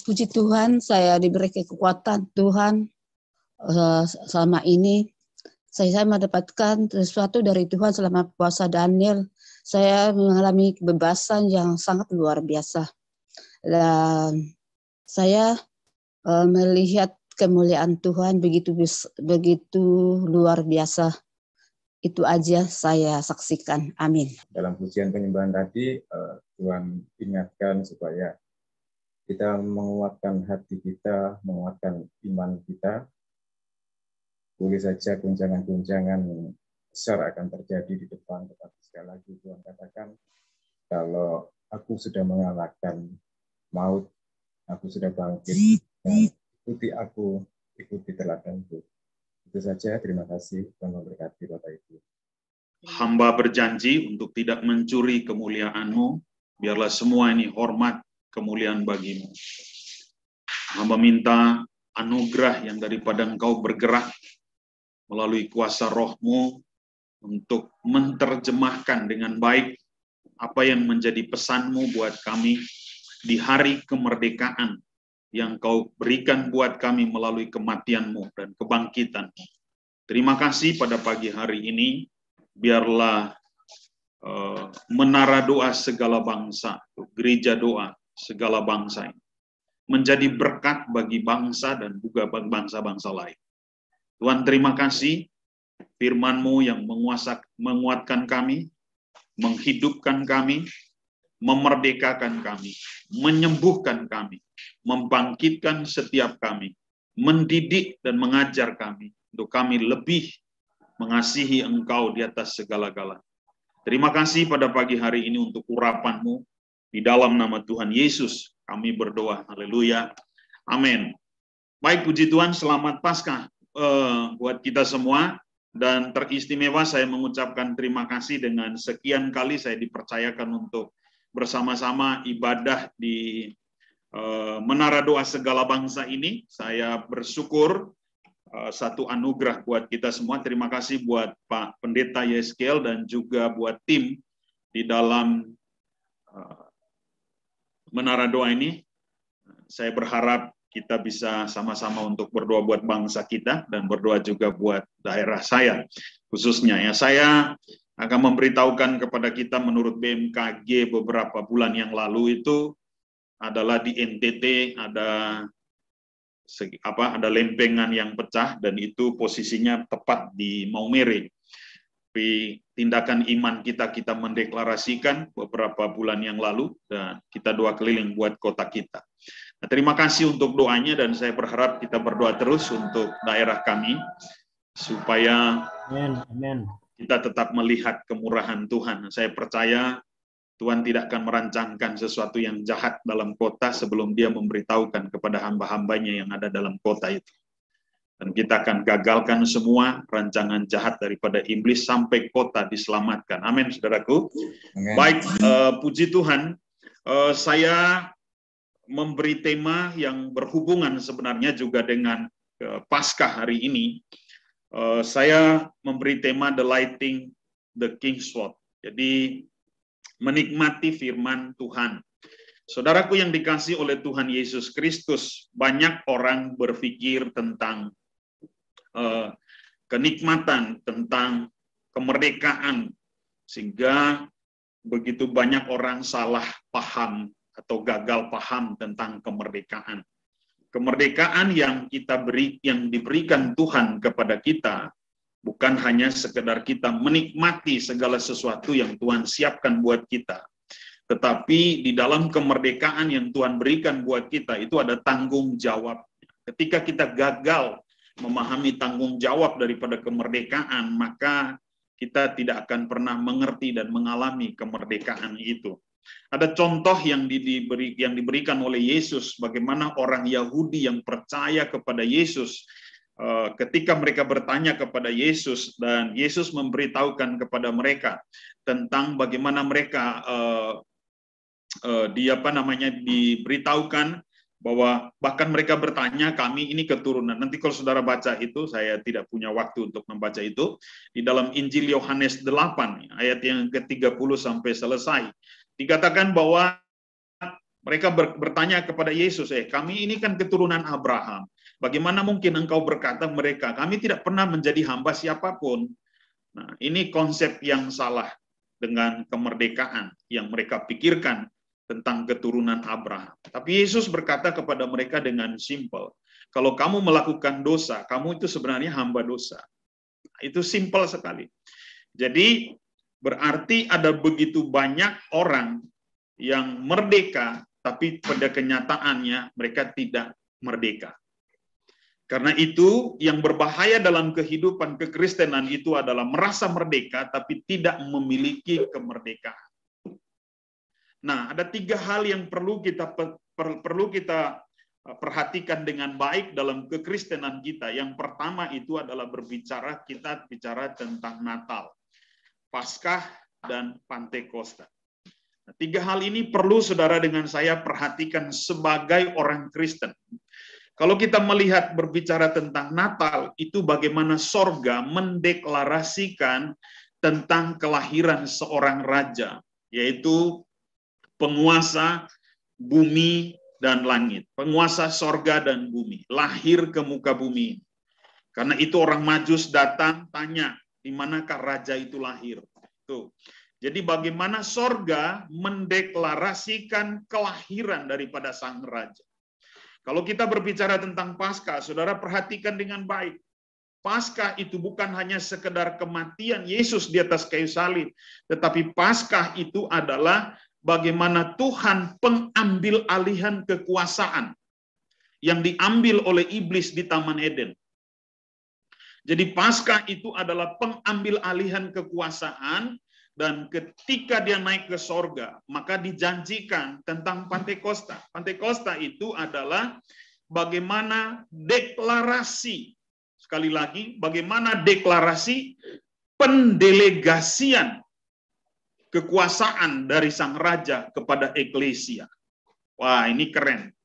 Puji Tuhan, saya diberi kekuatan Tuhan. Selama ini saya mendapatkan sesuatu dari Tuhan selama puasa Daniel. Saya mengalami kebebasan yang sangat luar biasa. Dan saya melihat kemuliaan Tuhan begitu luar biasa. Itu aja saya saksikan. Amin. Dalam pujian penyembahan tadi, Tuhan ingatkan supaya kita menguatkan hati kita, menguatkan iman kita. Boleh saja guncangan-guncangan besar akan terjadi di depan, tetapi sekali lagi Tuhan katakan, kalau aku sudah mengalahkan maut, aku sudah bangkit, dan ikuti aku, ikuti teladanku. Itu saja, terima kasih, Tuhan memberkati Bapak Ibu. Hamba berjanji untuk tidak mencuri kemuliaan-Mu, biarlah semua ini hormat kemuliaan bagimu. Hamba minta anugerah yang daripada Engkau bergerak melalui kuasa Roh-Mu untuk menerjemahkan dengan baik apa yang menjadi pesan-Mu buat kami di hari kemerdekaan yang Kau berikan buat kami melalui kematian-Mu dan kebangkitan-Mu. Terima kasih pada pagi hari ini, biarlah menara doa segala bangsa, gereja doa segala bangsa ini menjadi berkat bagi bangsa dan juga bangsa-bangsa lain. Tuhan, terima kasih firman-Mu yang menguatkan kami, menghidupkan kami, memerdekakan kami, menyembuhkan kami, membangkitkan setiap kami, mendidik dan mengajar kami untuk kami lebih mengasihi Engkau di atas segala-galanya. Terima kasih pada pagi hari ini untuk urapan-Mu. Di dalam nama Tuhan Yesus kami berdoa. Haleluya. Amin. Baik, puji Tuhan, selamat Paskah buat kita semua. Dan teristimewa saya mengucapkan terima kasih dengan sekian kali saya dipercayakan untuk bersama-sama ibadah di Menara Doa Segala Bangsa ini. Saya bersyukur satu anugerah buat kita semua. Terima kasih buat Pak Pendeta Yeskel dan juga buat tim di dalam Menara Doa ini. Saya berharap kita bisa sama-sama untuk berdoa buat bangsa kita dan berdoa juga buat daerah saya khususnya. Ya, saya akan memberitahukan kepada kita menurut BMKG beberapa bulan yang lalu itu adalah di NTT ada lempengan yang pecah dan itu posisinya tepat di Maumere. Tapi tindakan iman kita mendeklarasikan beberapa bulan yang lalu dan kita doa keliling buat kota kita. Nah, terima kasih untuk doanya dan saya berharap kita berdoa terus untuk daerah kami supaya kita tetap melihat kemurahan Tuhan. Saya percaya Tuhan tidak akan merancangkan sesuatu yang jahat dalam kota sebelum Dia memberitahukan kepada hamba-hambanya yang ada dalam kota itu. Dan kita akan gagalkan semua rancangan jahat daripada iblis sampai kota diselamatkan. Amin, saudaraku. Amen. Baik, puji Tuhan. Saya memberi tema yang berhubungan sebenarnya juga dengan Paskah hari ini. Saya memberi tema The Lighting the King's Sword. Jadi, menikmati firman Tuhan. Saudaraku yang dikasih oleh Tuhan Yesus Kristus, banyak orang berpikir tentang kenikmatan, tentang kemerdekaan, sehingga begitu banyak orang salah paham atau gagal paham tentang kemerdekaan. Kemerdekaan yang diberikan Tuhan kepada kita bukan hanya sekedar kita menikmati segala sesuatu yang Tuhan siapkan buat kita. Tetapi di dalam kemerdekaan yang Tuhan berikan buat kita, itu ada tanggung jawab. Ketika kita gagal memahami tanggung jawab daripada kemerdekaan, maka kita tidak akan pernah mengerti dan mengalami kemerdekaan itu. Ada contoh yang diberikan oleh Yesus, bagaimana orang Yahudi yang percaya kepada Yesus, ketika mereka bertanya kepada Yesus dan Yesus memberitahukan kepada mereka tentang bagaimana mereka diberitahukan bahwa bahkan mereka bertanya, kami ini keturunan. Nanti kalau saudara baca itu, saya tidak punya waktu untuk membaca itu, di dalam Injil Yohanes 8 ayat yang ke-30 sampai selesai dikatakan bahwa Mereka bertanya kepada Yesus, kami ini kan keturunan Abraham. Bagaimana mungkin engkau berkata mereka, kami tidak pernah menjadi hamba siapapun. Nah, ini konsep yang salah dengan kemerdekaan yang mereka pikirkan tentang keturunan Abraham. Tapi Yesus berkata kepada mereka dengan simpel, kalau kamu melakukan dosa, kamu itu sebenarnya hamba dosa. Itu simpel sekali. Jadi berarti ada begitu banyak orang yang merdeka, tapi pada kenyataannya mereka tidak merdeka. Karena itu yang berbahaya dalam kehidupan kekristenan itu adalah merasa merdeka tapi tidak memiliki kemerdekaan. Nah, ada 3 hal yang perlu kita perhatikan dengan baik dalam kekristenan kita. Yang pertama itu adalah kita bicara tentang Natal, Paskah, dan Pantekosta. Nah, 3 hal ini perlu saudara dengan saya perhatikan sebagai orang Kristen. Kalau kita melihat berbicara tentang Natal, itu bagaimana sorga mendeklarasikan tentang kelahiran seorang raja, yaitu penguasa bumi dan langit, penguasa sorga dan bumi, lahir ke muka bumi. Karena itu orang Majus datang tanya, di manakah raja itu lahir? Tuh. Jadi bagaimana sorga mendeklarasikan kelahiran daripada sang raja. Kalau kita berbicara tentang Paskah, saudara perhatikan dengan baik. Paskah itu bukan hanya sekedar kematian Yesus di atas kayu salib, tetapi Paskah itu adalah bagaimana Tuhan pengambil alihan kekuasaan yang diambil oleh iblis di Taman Eden. Jadi Paskah itu adalah pengambil alihan kekuasaan, dan ketika dia naik ke sorga, maka dijanjikan tentang Pantekosta. Pantekosta itu adalah bagaimana deklarasi, sekali lagi, bagaimana deklarasi pendelegasian kekuasaan dari sang raja kepada eklesia. Wah, ini keren.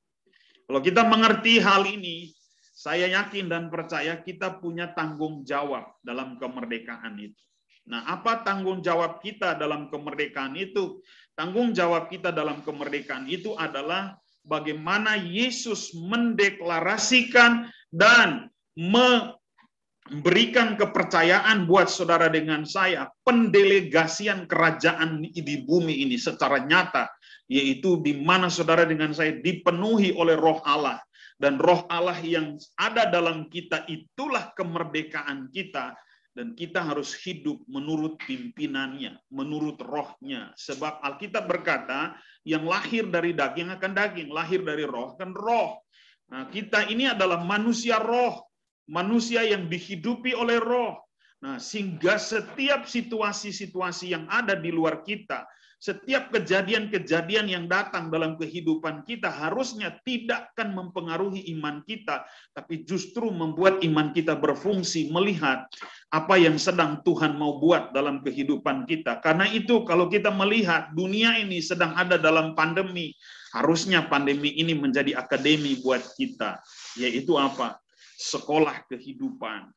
Kalau kita mengerti hal ini, saya yakin dan percaya kita punya tanggung jawab dalam kemerdekaan itu. Nah, apa tanggung jawab kita dalam kemerdekaan itu? Tanggung jawab kita dalam kemerdekaan itu adalah bagaimana Yesus mendeklarasikan dan memberikan kepercayaan buat saudara dengan saya, pendelegasian kerajaan di bumi ini secara nyata, yaitu di mana saudara dengan saya dipenuhi oleh Roh Allah. Dan Roh Allah yang ada dalam kita itulah kemerdekaan kita. Dan kita harus hidup menurut pimpinannya, menurut rohnya. Sebab Alkitab berkata, yang lahir dari daging akan daging, lahir dari roh akan roh. Nah, kita ini adalah manusia roh, manusia yang dihidupi oleh roh. Nah, sehingga setiap situasi-situasi yang ada di luar kita, setiap kejadian-kejadian yang datang dalam kehidupan kita harusnya tidak akan mempengaruhi iman kita, tapi justru membuat iman kita berfungsi melihat apa yang sedang Tuhan mau buat dalam kehidupan kita. Karena itu kalau kita melihat dunia ini sedang ada dalam pandemi, harusnya pandemi ini menjadi akademi buat kita, yaitu apa? Sekolah kehidupan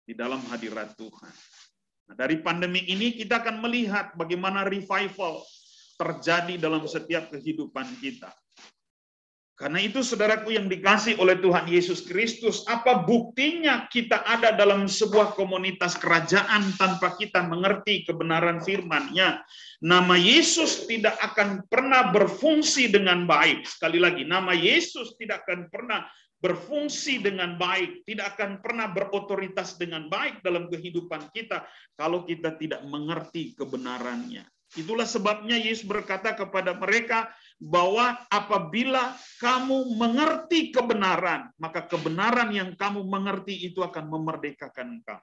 di dalam hadirat Tuhan. Nah, dari pandemi ini kita akan melihat bagaimana revival terjadi dalam setiap kehidupan kita. Karena itu saudaraku yang dikasih oleh Tuhan Yesus Kristus, apa buktinya kita ada dalam sebuah komunitas kerajaan tanpa kita mengerti kebenaran firman-Nya? Nama Yesus tidak akan pernah berfungsi dengan baik. Sekali lagi, nama Yesus tidak akan pernah berfungsi dengan baik, tidak akan pernah berotoritas dengan baik dalam kehidupan kita kalau kita tidak mengerti kebenarannya. Itulah sebabnya Yesus berkata kepada mereka bahwa apabila kamu mengerti kebenaran, maka kebenaran yang kamu mengerti itu akan memerdekakan engkau.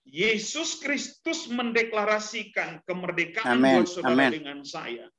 Yesus Kristus mendeklarasikan kemerdekaan buat saudara dengan saya.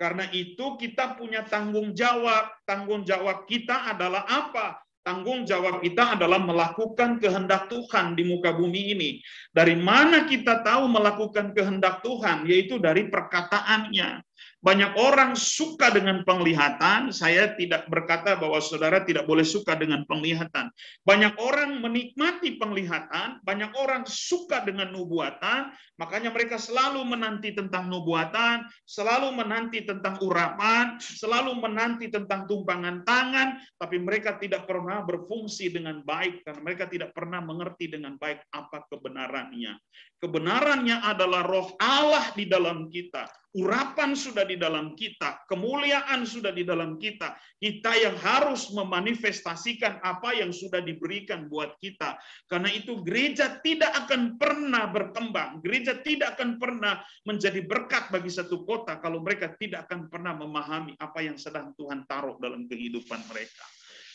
Karena itu kita punya tanggung jawab. Tanggung jawab kita adalah apa? Tanggung jawab kita adalah melakukan kehendak Tuhan di muka bumi ini. Dari mana kita tahu melakukan kehendak Tuhan? Yaitu dari perkataannya. Banyak orang suka dengan penglihatan. Saya tidak berkata bahwa saudara tidak boleh suka dengan penglihatan. Banyak orang menikmati penglihatan, banyak orang suka dengan nubuatan, makanya mereka selalu menanti tentang nubuatan, selalu menanti tentang urapan, selalu menanti tentang tumpangan tangan, tapi mereka tidak pernah berfungsi dengan baik, karena mereka tidak pernah mengerti dengan baik apa kebenarannya. Kebenarannya adalah roh Allah di dalam kita. Urapan sudah di dalam kita, kemuliaan sudah di dalam kita. Kita yang harus memanifestasikan apa yang sudah diberikan buat kita. Karena itu gereja tidak akan pernah berkembang. Gereja tidak akan pernah menjadi berkat bagi satu kota kalau mereka tidak akan pernah memahami apa yang sedang Tuhan taruh dalam kehidupan mereka.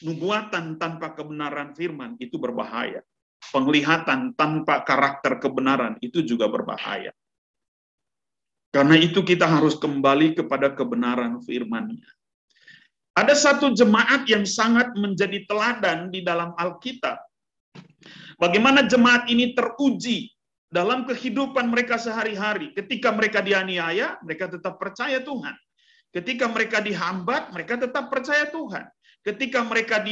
Nubuatan tanpa kebenaran firman itu berbahaya. Penglihatan tanpa karakter kebenaran itu juga berbahaya. Karena itu kita harus kembali kepada kebenaran firman-Nya. Ada satu jemaat yang sangat menjadi teladan di dalam Alkitab. Bagaimana jemaat ini teruji dalam kehidupan mereka sehari-hari. Ketika mereka dianiaya, mereka tetap percaya Tuhan. Ketika mereka dihambat, mereka tetap percaya Tuhan. Ketika mereka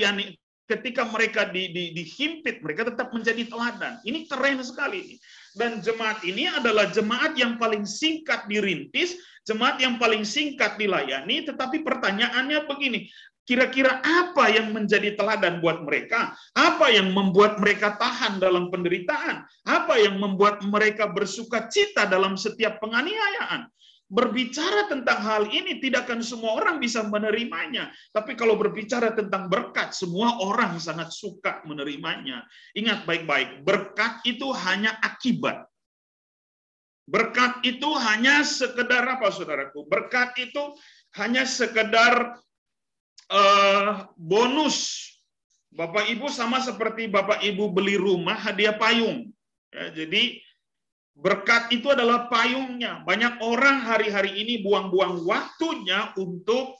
dihimpit, mereka tetap menjadi teladan. Ini keren sekali. Dan jemaat ini adalah jemaat yang paling singkat dirintis, jemaat yang paling singkat dilayani, tetapi pertanyaannya begini, kira-kira apa yang menjadi teladan buat mereka? Apa yang membuat mereka tahan dalam penderitaan? Apa yang membuat mereka bersuka cita dalam setiap penganiayaan? Berbicara tentang hal ini tidak akan semua orang bisa menerimanya. Tapi kalau berbicara tentang berkat, semua orang sangat suka menerimanya. Ingat baik-baik, berkat itu hanya akibat. Berkat itu hanya sekedar apa, saudaraku? Berkat itu hanya sekedar bonus. Bapak Ibu sama seperti Bapak Ibu beli rumah hadiah payung. Ya, jadi berkat itu adalah payungnya. Banyak orang hari-hari ini buang-buang waktunya untuk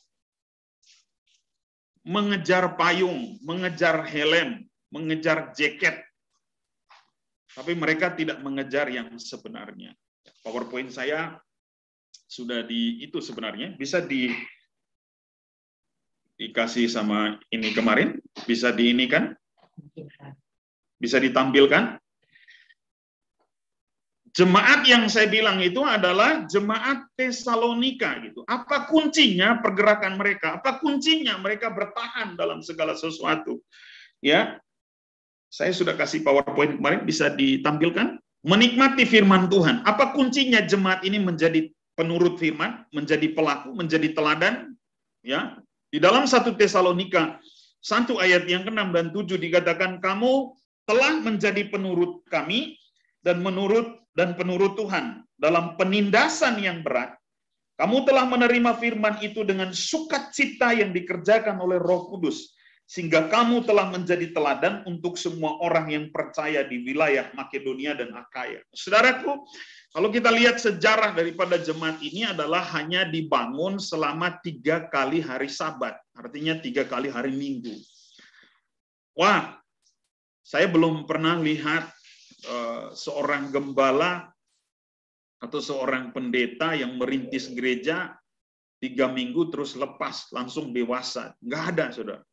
mengejar payung, mengejar helm, mengejar jaket. Tapi mereka tidak mengejar yang sebenarnya. PowerPoint saya sudah itu sebenarnya. Bisa dikasih sama ini kemarin. Bisa diinikan? Bisa ditampilkan? Jemaat yang saya bilang itu adalah jemaat Tesalonika gitu. Apa kuncinya pergerakan mereka? Apa kuncinya mereka bertahan dalam segala sesuatu? Ya. Saya sudah kasih PowerPoint kemarin, bisa ditampilkan. Menikmati firman Tuhan. Apa kuncinya jemaat ini menjadi penurut firman, menjadi pelaku, menjadi teladan? Ya. Di dalam 1 Tesalonika 1 ayat yang ke-6 dan 7 dikatakan, kamu telah menjadi penurut kami dan penurut Tuhan dalam penindasan yang berat. Kamu telah menerima firman itu dengan sukacita yang dikerjakan oleh Roh Kudus, sehingga kamu telah menjadi teladan untuk semua orang yang percaya di wilayah Makedonia dan Akaya. Saudaraku, kalau kita lihat sejarah daripada jemaat ini adalah hanya dibangun selama 3 kali hari Sabat, artinya 3 kali hari Minggu. Wah, saya belum pernah lihat seorang gembala atau seorang pendeta yang merintis gereja 3 minggu terus lepas langsung dewasa. Nggak ada, saudara.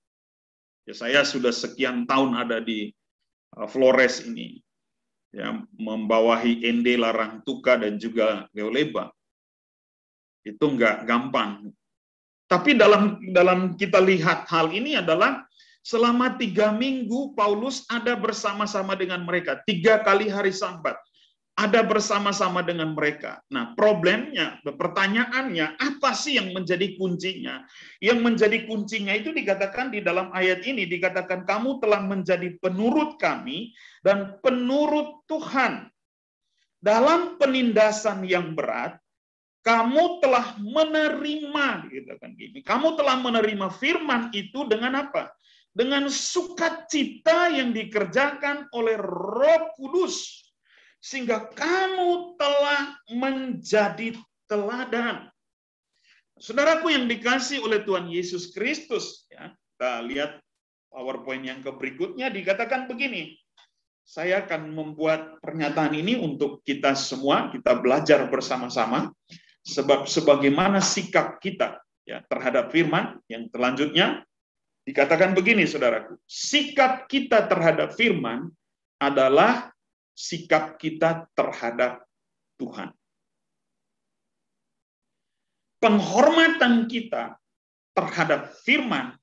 Ya, saya sudah sekian tahun ada di Flores ini, ya, membawahi Ende Larang Tuka dan juga Leoleba. Itu nggak gampang. Tapi dalam kita lihat hal ini adalah selama 3 minggu Paulus ada bersama-sama dengan mereka. 3 kali hari Sabat ada bersama-sama dengan mereka. Nah, problemnya, pertanyaannya, apa sih yang menjadi kuncinya? Yang menjadi kuncinya itu dikatakan di dalam ayat ini, dikatakan kamu telah menjadi penurut kami dan penurut Tuhan. Dalam penindasan yang berat, kamu telah menerima, dikatakan gini, kamu telah menerima firman itu dengan apa? Dengan sukacita yang dikerjakan oleh Roh Kudus, sehingga kamu telah menjadi teladan. Saudaraku yang dikasih oleh Tuhan Yesus Kristus, ya, kita lihat PowerPoint yang berikutnya, dikatakan begini, saya akan membuat pernyataan ini untuk kita semua, kita belajar bersama-sama. Sebab sebagaimana sikap kita ya terhadap firman, yang selanjutnya dikatakan begini, saudaraku. Sikap kita terhadap firman adalah sikap kita terhadap Tuhan. Penghormatan kita terhadap firman,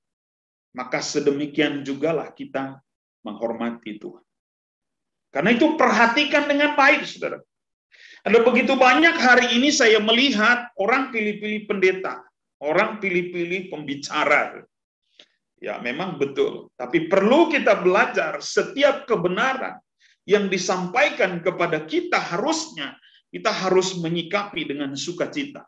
maka sedemikian jugalah kita menghormati Tuhan. Karena itu perhatikan dengan baik, saudara. Ada begitu banyak hari ini saya melihat orang pilih-pilih pendeta, orang pilih-pilih pembicara. Ya, memang betul. Tapi perlu kita belajar setiap kebenaran yang disampaikan kepada kita harusnya kita harus menyikapi dengan sukacita.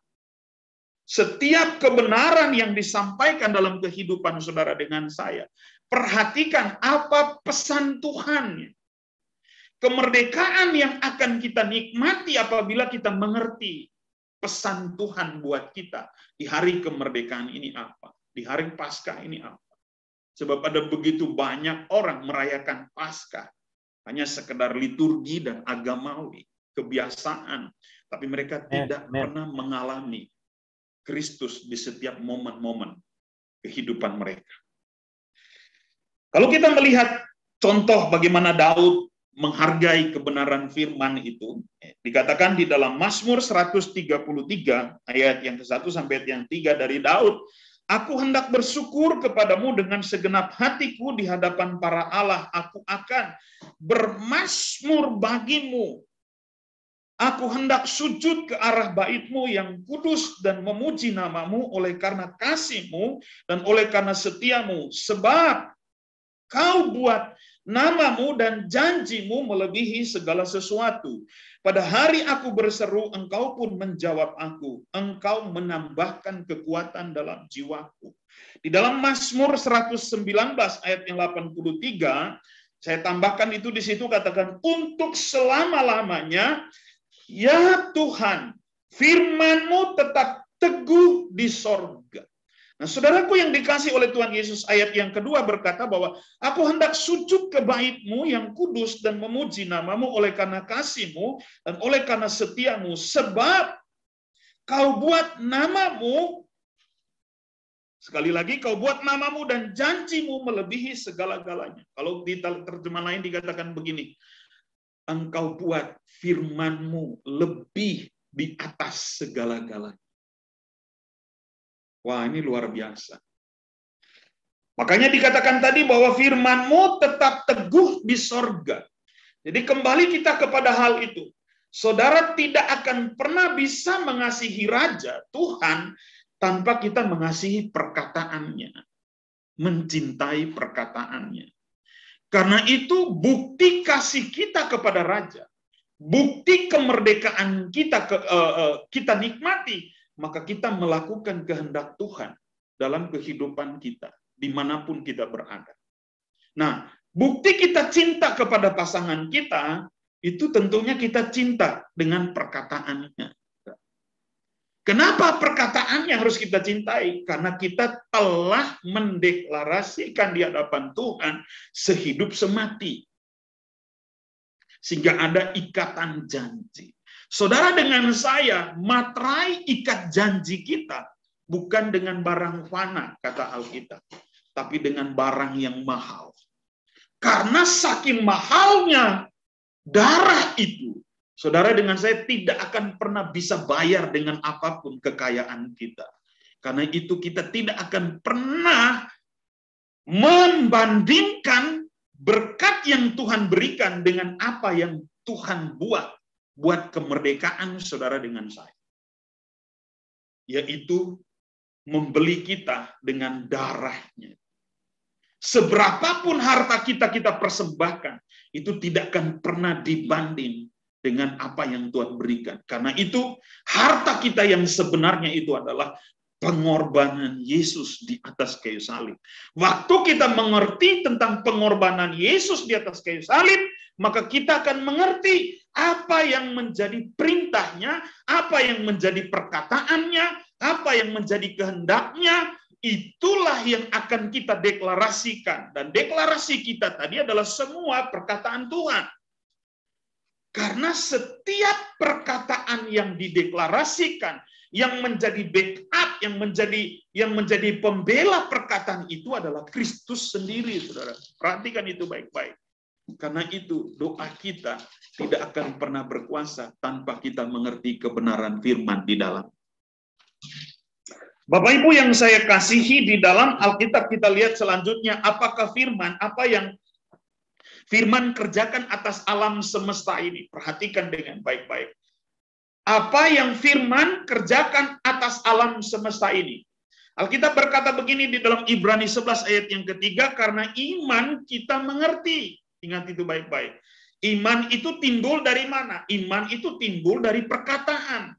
Setiap kebenaran yang disampaikan dalam kehidupan saudara dengan saya, perhatikan apa pesan Tuhannya. Kemerdekaan yang akan kita nikmati apabila kita mengerti pesan Tuhan buat kita di hari kemerdekaan ini apa, di hari Paskah ini apa. Sebab ada begitu banyak orang merayakan Paskah hanya sekedar liturgi dan agamawi, kebiasaan, tapi mereka tidak pernah mengalami Kristus di setiap momen-momen kehidupan mereka. Kalau kita melihat contoh bagaimana Daud menghargai kebenaran firman itu, dikatakan di dalam Mazmur 133 ayat yang ke-1 sampai ayat yang 3 dari Daud, aku hendak bersyukur kepadamu dengan segenap hatiku di hadapan para Allah, aku akan bermazmur bagimu. Aku hendak sujud ke arah bait-Mu yang kudus dan memuji namamu oleh karena kasih-Mu dan oleh karena setia-Mu. Sebab Kau buat namamu dan janjimu melebihi segala sesuatu. Pada hari aku berseru, Engkau pun menjawab aku. Engkau menambahkan kekuatan dalam jiwaku. Di dalam Mazmur 119 ayat yang 83, saya tambahkan itu di situ katakan, untuk selama-lamanya, ya Tuhan, firman-Mu tetap teguh di sorga. Nah, saudaraku yang dikasih oleh Tuhan Yesus, ayat yang kedua berkata bahwa aku hendak sujud ke bait-Mu yang kudus dan memuji namamu oleh karena kasih-Mu dan oleh karena setia-Mu. Sebab Kau buat namamu, sekali lagi, Kau buat namamu dan janji-Mu melebihi segala-galanya. Kalau di terjemahan lain dikatakan begini, Engkau buat firman-Mu lebih di atas segala-galanya. Wah, ini luar biasa. Makanya dikatakan tadi bahwa firman-Mu tetap teguh di sorga. Jadi kembali kita kepada hal itu. Saudara tidak akan pernah bisa mengasihi Raja Tuhan tanpa kita mengasihi perkataannya. Mencintai perkataannya. Karena itu bukti kasih kita kepada Raja. Bukti kemerdekaan kita kita nikmati. Maka kita melakukan kehendak Tuhan dalam kehidupan kita, dimanapun kita berada. Nah, bukti kita cinta kepada pasangan kita, itu tentunya kita cinta dengan perkataannya. Kenapa perkataannya harus kita cintai? Karena kita telah mendeklarasikan di hadapan Tuhan sehidup semati. Sehingga ada ikatan janji. Saudara, dengan saya, materai ikat janji kita bukan dengan barang fana, kata Alkitab, tapi dengan barang yang mahal. Karena saking mahalnya darah itu, saudara, dengan saya tidak akan pernah bisa bayar dengan apapun kekayaan kita. Karena itu kita tidak akan pernah membandingkan berkat yang Tuhan berikan dengan apa yang Tuhan buat kemerdekaan saudara dengan saya. Yaitu membeli kita dengan darahnya. Seberapapun harta kita persembahkan, itu tidak akan pernah dibanding dengan apa yang Tuhan berikan. Karena itu, harta kita yang sebenarnya itu adalah pengorbanan Yesus di atas kayu salib. Waktu kita mengerti tentang pengorbanan Yesus di atas kayu salib, maka kita akan mengerti apa yang menjadi perintahnya, apa yang menjadi perkataannya, apa yang menjadi kehendaknya, itulah yang akan kita deklarasikan. Dan deklarasi kita tadi adalah semua perkataan Tuhan. Karena setiap perkataan yang dideklarasikan, yang menjadi backup, yang menjadi pembela perkataan itu adalah Kristus sendiri, saudara. Perhatikan itu baik-baik. Karena itu doa kita tidak akan pernah berkuasa tanpa kita mengerti kebenaran firman di dalam. Bapak Ibu yang saya kasihi, di dalam Alkitab kita lihat selanjutnya, apakah firman, apa yang firman kerjakan atas alam semesta ini. Perhatikan dengan baik-baik. Apa yang firman kerjakan atas alam semesta ini. Alkitab berkata begini di dalam Ibrani 11 ayat yang ketiga, karena iman kita mengerti. Ingat itu baik-baik. Iman itu timbul dari mana? Iman itu timbul dari perkataan.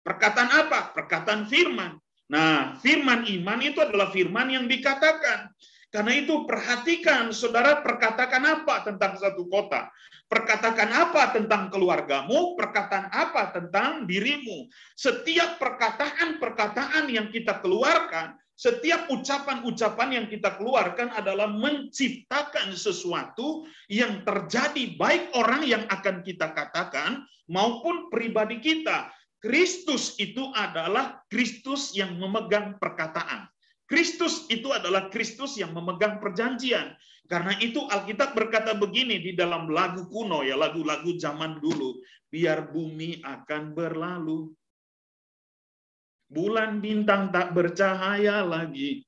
Perkataan apa? Perkataan firman. Nah, firman iman itu adalah firman yang dikatakan. Karena itu perhatikan, saudara, perkatakan apa tentang satu kota. Perkatakan apa tentang keluargamu, perkataan apa tentang dirimu. Setiap perkataan-perkataan yang kita keluarkan, setiap ucapan-ucapan yang kita keluarkan adalah menciptakan sesuatu yang terjadi, baik orang yang akan kita katakan maupun pribadi kita. Kristus itu adalah Kristus yang memegang perkataan. Kristus itu adalah Kristus yang memegang perjanjian. Karena itu Alkitab berkata begini di dalam lagu kuno, ya, lagu-lagu zaman dulu. Biar bumi akan berlalu, bulan bintang tak bercahaya lagi,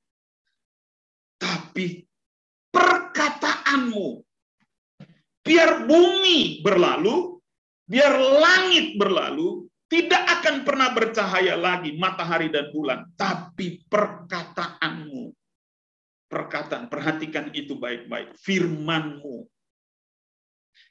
tapi perkataanmu, biar bumi berlalu, biar langit berlalu, tidak akan pernah bercahaya lagi matahari dan bulan, tapi perkataanmu. Perkataan, perhatikan itu baik-baik, firmanmu.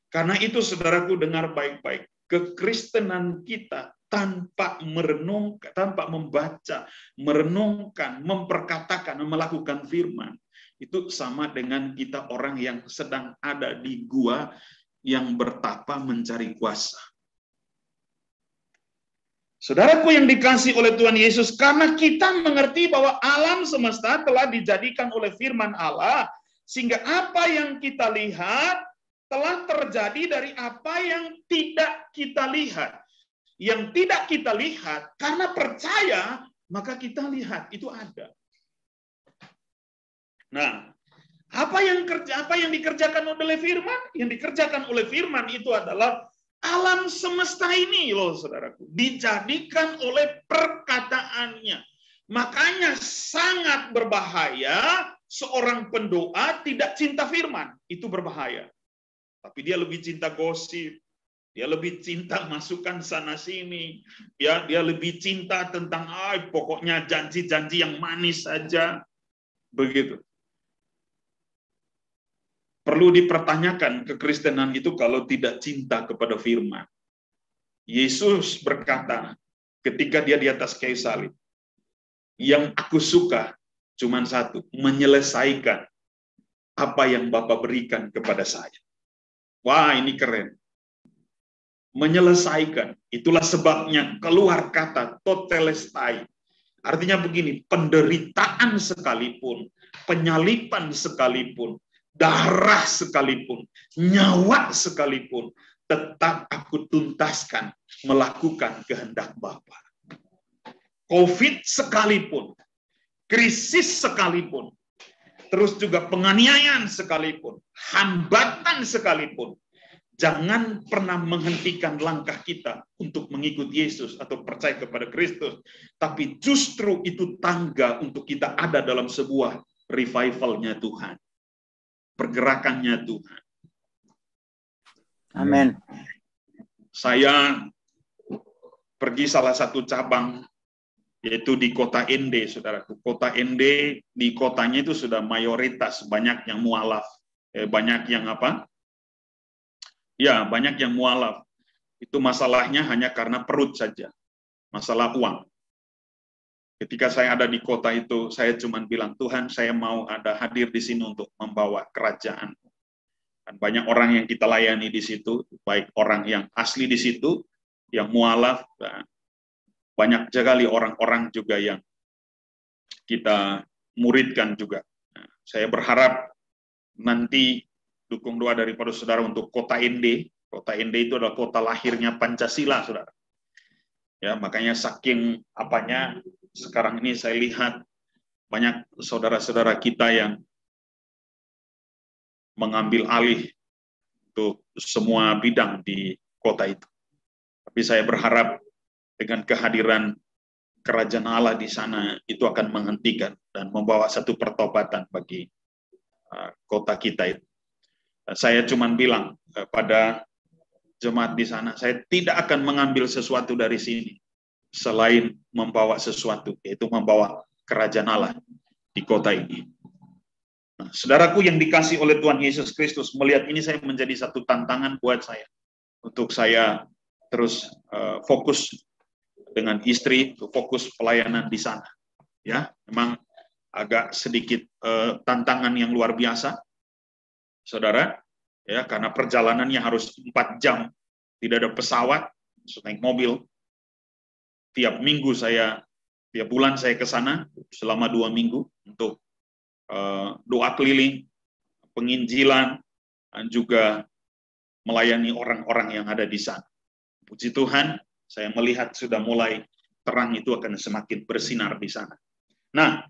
Karena itu saudaraku, dengar baik-baik, kekristenan kita tanpa merenungkan, tanpa membaca, merenungkan, memperkatakan, melakukan firman, itu sama dengan kita orang yang sedang ada di gua yang bertapa mencari kuasa. Saudaraku yang dikasihi oleh Tuhan Yesus, karena kita mengerti bahwa alam semesta telah dijadikan oleh firman Allah, sehingga apa yang kita lihat telah terjadi dari apa yang tidak kita lihat. Yang tidak kita lihat, karena percaya, maka kita lihat, itu ada. Nah, apa yang dikerjakan oleh firman? Yang dikerjakan oleh firman itu adalah alam semesta ini, loh saudaraku, dijadikan oleh perkataannya. Makanya sangat berbahaya seorang pendoa tidak cinta firman. Itu berbahaya. Tapi dia lebih cinta gosip, dia lebih cinta masukan sana sini, ya, dia lebih cinta tentang pokoknya janji-janji yang manis saja, begitu. Perlu dipertanyakan kekristenan itu kalau tidak cinta kepada firman. Yesus berkata ketika dia di atas kayu salib, yang aku suka cuma satu, menyelesaikan apa yang Bapa berikan kepada saya. Wah, ini keren. Menyelesaikan, itulah sebabnya keluar kata totelestai. Artinya begini, penderitaan sekalipun, penyalipan sekalipun, darah sekalipun, nyawa sekalipun, tetap aku tuntaskan melakukan kehendak Bapa. COVID sekalipun, krisis sekalipun, terus juga penganiayaan sekalipun, hambatan sekalipun, jangan pernah menghentikan langkah kita untuk mengikut Yesus atau percaya kepada Kristus, tapi justru itu tangga untuk kita ada dalam sebuah revival-nya Tuhan. Pergerakannya Tuhan. Amin. Saya pergi salah satu cabang, yaitu di kota Ende, saudaraku. Kota Ende, di kotanya itu sudah mayoritas, banyak yang mualaf. Banyak yang apa? Ya, banyak yang mualaf. Itu masalahnya hanya karena perut saja. Masalah uang. Ketika saya ada di kota itu, saya cuma bilang, Tuhan, saya mau ada hadir di sini untuk membawa kerajaan. Dan banyak orang yang kita layani di situ, baik orang yang asli di situ, yang mualaf, dan banyak sekali orang-orang juga yang kita muridkan juga. Nah, saya berharap nanti dukung doa daripada saudara untuk kota Ende, Kota Ende itu adalah kota lahirnya Pancasila, saudara. Ya, makanya saking apanya, sekarang ini saya lihat banyak saudara-saudara kita yang mengambil alih untuk semua bidang di kota itu. Tapi saya berharap dengan kehadiran kerajaan Allah di sana itu akan menghentikan dan membawa satu pertobatan bagi kota kita itu. Saya cuma bilang pada jemaat di sana, saya tidak akan mengambil sesuatu dari sini selain membawa sesuatu, yaitu membawa kerajaan Allah di kota ini. Nah, saudaraku yang dikasih oleh Tuhan Yesus Kristus, melihat ini saya menjadi satu tantangan buat saya untuk saya terus fokus dengan istri, fokus pelayanan di sana. Ya, memang agak sedikit tantangan yang luar biasa, saudara. Ya, karena perjalanannya harus 4 jam, tidak ada pesawat, naik mobil. Tiap bulan saya ke sana selama 2 minggu untuk doa keliling, penginjilan, dan juga melayani orang-orang yang ada di sana. Puji Tuhan, saya melihat sudah mulai terang itu akan semakin bersinar di sana. Nah,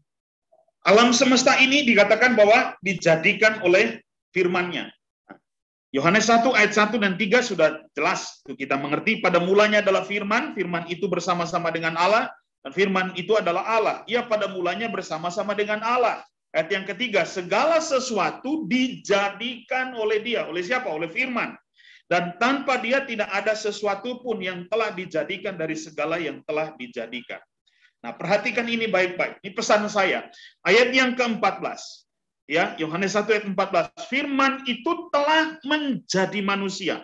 alam semesta ini dikatakan bahwa dijadikan oleh firman-Nya. Yohanes 1 ayat 1 dan 3 sudah jelas kita mengerti, pada mulanya adalah firman, firman itu bersama-sama dengan Allah, dan firman itu adalah Allah. Ia pada mulanya bersama-sama dengan Allah. Ayat yang ketiga, segala sesuatu dijadikan oleh Dia. Oleh siapa? Oleh firman. Dan tanpa Dia tidak ada sesuatu pun yang telah dijadikan dari segala yang telah dijadikan. Nah, perhatikan ini baik-baik. Ini pesan saya. Ayat yang ke-14. Ya, Yohanes 1 ayat 14. Firman itu telah menjadi manusia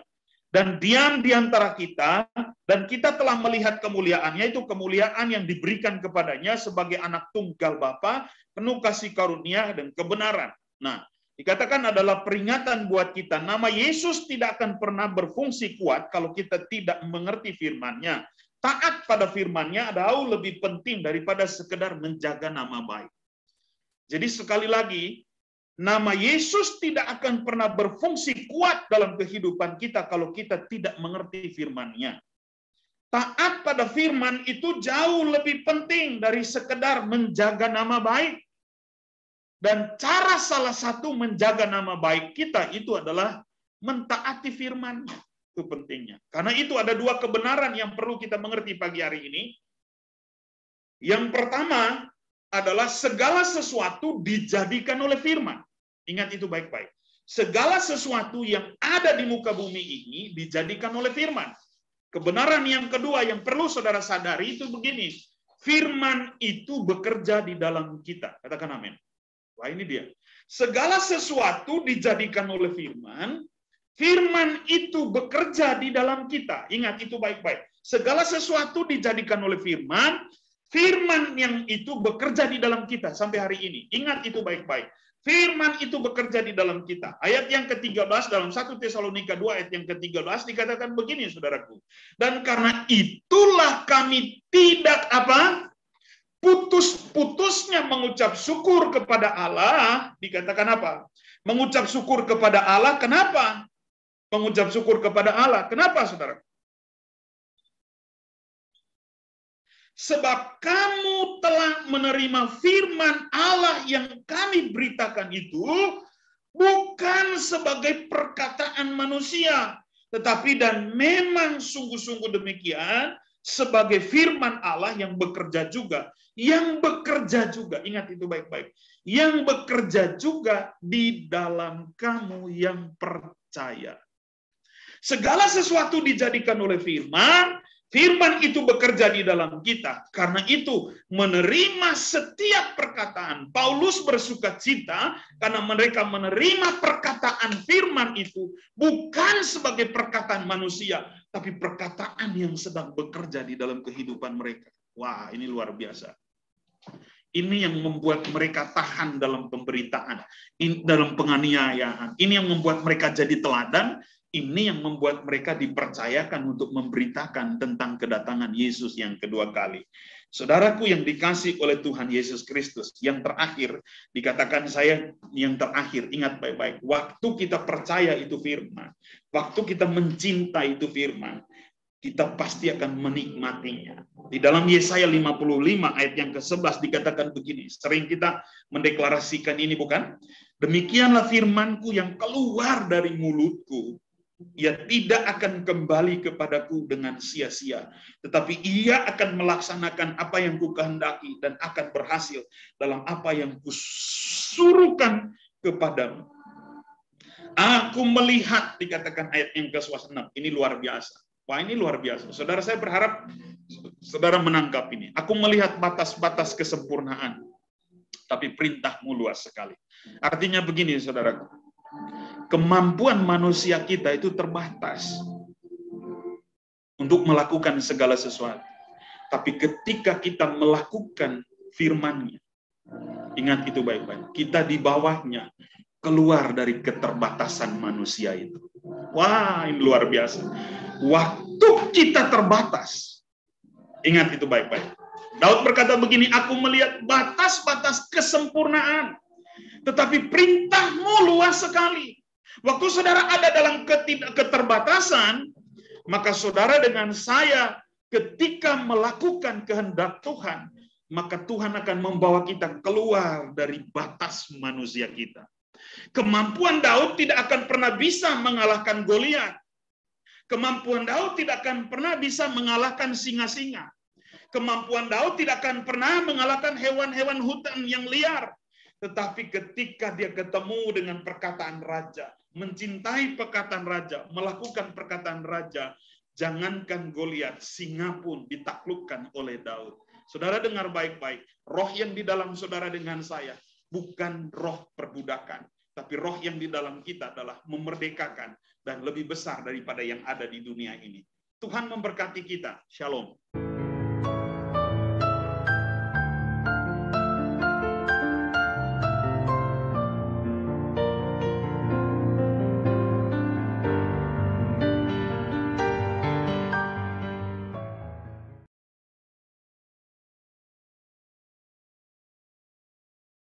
dan diam di antara kita, dan kita telah melihat kemuliaannya, itu kemuliaan yang diberikan kepadanya sebagai anak tunggal Bapa, penuh kasih karunia dan kebenaran. Nah, dikatakan adalah peringatan buat kita. Nama Yesus tidak akan pernah berfungsi kuat kalau kita tidak mengerti firman-Nya. Taat pada firman-Nya jauh lebih penting daripada sekedar menjaga nama baik. Jadi sekali lagi, nama Yesus tidak akan pernah berfungsi kuat dalam kehidupan kita kalau kita tidak mengerti firman-Nya. Taat pada firman itu jauh lebih penting dari sekedar menjaga nama baik. Dan cara salah satu menjaga nama baik kita itu adalah mentaati firman-Nya. Itu pentingnya. Karena itu ada 2 kebenaran yang perlu kita mengerti pagi hari ini. Yang pertama adalah segala sesuatu dijadikan oleh firman. Ingat itu baik-baik. Segala sesuatu yang ada di muka bumi ini dijadikan oleh firman. Kebenaran yang kedua yang perlu saudara sadari itu begini. Firman itu bekerja di dalam kita. Katakan amin. Wah, ini dia. Segala sesuatu dijadikan oleh firman. Firman itu bekerja di dalam kita. Ingat itu baik-baik. Segala sesuatu dijadikan oleh firman. Firman yang itu bekerja di dalam kita sampai hari ini. Ingat itu baik-baik. Firman itu bekerja di dalam kita. Ayat yang ke-13 dalam 1 Tesalonika 2 ayat yang ke-13 dikatakan begini, saudaraku. Dan karena itulah kami tidak putus-putusnya mengucap syukur kepada Allah. Dikatakan apa? Mengucap syukur kepada Allah. Kenapa? Mengucap syukur kepada Allah. Kenapa, saudara? Sebab kamu telah menerima firman Allah yang kami beritakan itu bukan sebagai perkataan manusia, tetapi dan memang sungguh-sungguh demikian sebagai firman Allah yang bekerja juga. Yang bekerja juga, ingat itu baik-baik. Yang bekerja juga di dalam kamu yang percaya. Segala sesuatu dijadikan oleh firman. Firman itu bekerja di dalam kita. Karena itu menerima setiap perkataan. Paulus bersuka cita karena mereka menerima perkataan firman itu bukan sebagai perkataan manusia, tapi perkataan yang sedang bekerja di dalam kehidupan mereka. Wah, ini luar biasa. Ini yang membuat mereka tahan dalam pemberitaan, dalam penganiayaan. Ini yang membuat mereka jadi teladan. Ini yang membuat mereka dipercayakan untuk memberitakan tentang kedatangan Yesus yang kedua kali. Saudaraku yang dikasih oleh Tuhan Yesus Kristus, yang terakhir, dikatakan saya yang terakhir, ingat baik-baik, waktu kita percaya itu firman, waktu kita mencintai itu firman, kita pasti akan menikmatinya. Di dalam Yesaya 55 ayat yang ke-11 dikatakan begini, sering kita mendeklarasikan ini bukan? Demikianlah firmanku yang keluar dari mulutku, ia tidak akan kembali kepadaku dengan sia-sia, tetapi ia akan melaksanakan apa yang kukehendaki dan akan berhasil dalam apa yang kusuruhkan kepadamu. Aku melihat, dikatakan ayat yang ke-6, ini luar biasa. Wah, ini luar biasa. Saudara, saya berharap saudara menangkap ini. Aku melihat batas-batas kesempurnaan, tapi perintahmu luas sekali. Artinya begini, saudaraku. Kemampuan manusia kita itu terbatas untuk melakukan segala sesuatu. Tapi ketika kita melakukan firman-Nya, ingat itu baik-baik, kita di bawahnya keluar dari keterbatasan manusia itu. Wah, ini luar biasa. Waktu kita terbatas, ingat itu baik-baik. Daud berkata begini, aku melihat batas-batas kesempurnaan, tetapi perintahmu luas sekali. Waktu saudara ada dalam keterbatasan, maka saudara dengan saya ketika melakukan kehendak Tuhan, maka Tuhan akan membawa kita keluar dari batas manusia kita. Kemampuan Daud tidak akan pernah bisa mengalahkan Goliat. Kemampuan Daud tidak akan pernah bisa mengalahkan singa-singa. Kemampuan Daud tidak akan pernah mengalahkan hewan-hewan hutan yang liar. Tetapi ketika dia ketemu dengan perkataan raja, mencintai perkataan raja, melakukan perkataan raja, jangankan Goliat, singa pun ditaklukkan oleh Daud. Saudara dengar baik-baik, roh yang di dalam saudara dengan saya bukan roh perbudakan, tapi roh yang di dalam kita adalah memerdekakan dan lebih besar daripada yang ada di dunia ini. Tuhan memberkati kita. Shalom.